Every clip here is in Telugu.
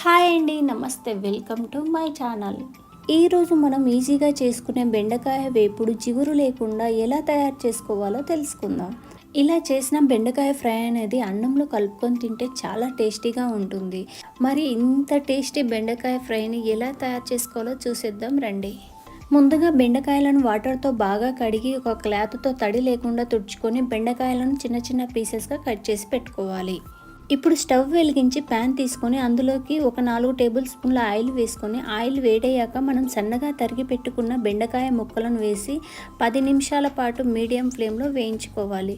హాయ్ అండి, నమస్తే. Welcome to my channel. ఈరోజు మనం ఈజీగా చేసుకునే బెండకాయ వేపుడు జిగురు లేకుండా ఎలా తయారు చేసుకోవాలో తెలుసుకుందాం. ఇలా చేసిన బెండకాయ ఫ్రై అనేది అన్నంలో కలుపుకొని తింటే చాలా టేస్టీగా ఉంటుంది. మరి ఇంత టేస్టీ బెండకాయ ఫ్రైని ఎలా తయారు చేసుకోవాలో చూసేద్దాం రండి. ముందుగా బెండకాయలను వాటర్తో బాగా కడిగి ఒక క్లాత్తో తడి లేకుండా తుడుచుకొని బెండకాయలను చిన్న చిన్న పీసెస్గా కట్ చేసి పెట్టుకోవాలి. ఇప్పుడు స్టవ్ వెలిగించి ప్యాన్ తీసుకొని అందులోకి ఒక 4 టేబుల్ స్పూన్ల ఆయిల్ వేసుకొని ఆయిల్ వేడయ్యాక మనం సన్నగా తరిగి పెట్టుకున్న బెండకాయ ముక్కలను వేసి 10 నిమిషాల పాటు మీడియం ఫ్లేమ్లో వేయించుకోవాలి.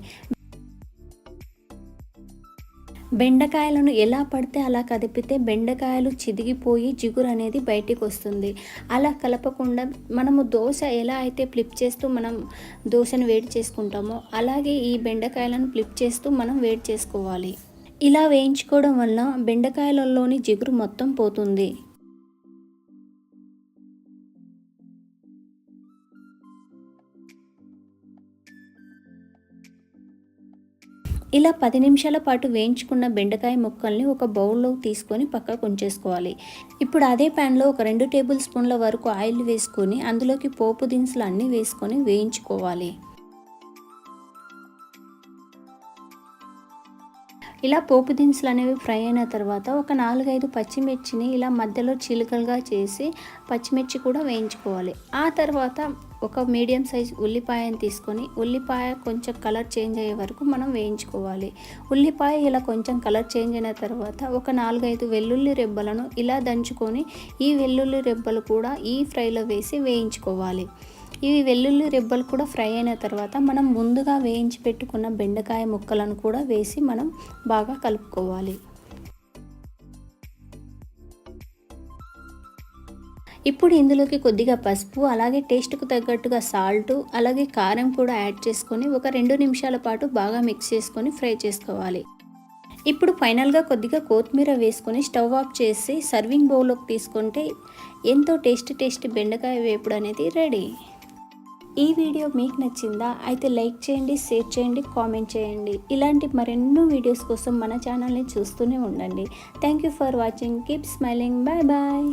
బెండకాయలను ఎలా పడితే అలా కదిపితే బెండకాయలు చిదిగిపోయి జిగురు అనేది బయటికి వస్తుంది. అలా కలపకుండా మనము దోశ ఎలా అయితే ఫ్లిప్ చేస్తూ మనం దోశను వేడి చేసుకుంటామో అలాగే ఈ బెండకాయలను ఫ్లిప్ చేస్తూ మనం వేడి చేసుకోవాలి. ఇలా వేయించుకోవడం వల్ల బెండకాయలలోని జిగురు మొత్తం పోతుంది. ఇలా 10 నిమిషాల పాటు వేయించుకున్న బెండకాయ ముక్కల్ని ఒక బౌల్లో తీసుకొని పక్కకు ఉంచేసుకోవాలి. ఇప్పుడు అదే ప్యాన్లో ఒక 2 టేబుల్ స్పూన్ల వరకు ఆయిల్ వేసుకొని అందులోకి పోపు దినుసులు అన్నీ వేసుకొని వేయించుకోవాలి. ఇలా పోపు దినుసులు అనేవి ఫ్రై అయిన తర్వాత ఒక 4-5 పచ్చిమిర్చిని ఇలా మధ్యలో చీలికలుగా చేసి పచ్చిమిర్చి కూడా వేయించుకోవాలి. ఆ తర్వాత ఒక మీడియం సైజ్ ఉల్లిపాయను తీసుకొని ఉల్లిపాయ కొంచెం కలర్ చేంజ్ అయ్యే వరకు మనం వేయించుకోవాలి. ఉల్లిపాయ ఇలా కొంచెం కలర్ చేంజ్ అయిన తర్వాత ఒక 4-5 వెల్లుల్లి రెబ్బలను ఇలా దంచుకొని ఈ వెల్లుల్లి రెబ్బలు కూడా ఈ ఫ్రైలో వేసి వేయించుకోవాలి. ఇవి వెల్లుల్లి రెబ్బలు కూడా ఫ్రై అయిన తర్వాత మనం ముందుగా వేయించి పెట్టుకున్న బెండకాయ ముక్కలను కూడా వేసి మనం బాగా కలుపుకోవాలి. ఇప్పుడు ఇందులోకి కొద్దిగా పసుపు, అలాగే టేస్ట్కు తగ్గట్టుగా సాల్ట్, అలాగే కారం కూడా యాడ్ చేసుకొని ఒక 2 నిమిషాల పాటు బాగా మిక్స్ చేసుకొని ఫ్రై చేసుకోవాలి. ఇప్పుడు ఫైనల్గా కొద్దిగా కొత్తిమీర వేసుకొని స్టవ్ ఆఫ్ చేసి సర్వింగ్ బౌల్లోకి తీసుకుంటే ఎంతో టేస్టీ బెండకాయ వేపుడు అనేది రెడీ. ఈ వీడియో మీకు నచ్చిందా? అయితే లైక్ చేయండి, షేర్ చేయండి, కామెంట్ చేయండి. ఇలాంటి మరెన్నో వీడియోస్ కోసం మన ఛానల్ని చూస్తూనే ఉండండి. Thank you for watching. Keep smiling. Bye bye.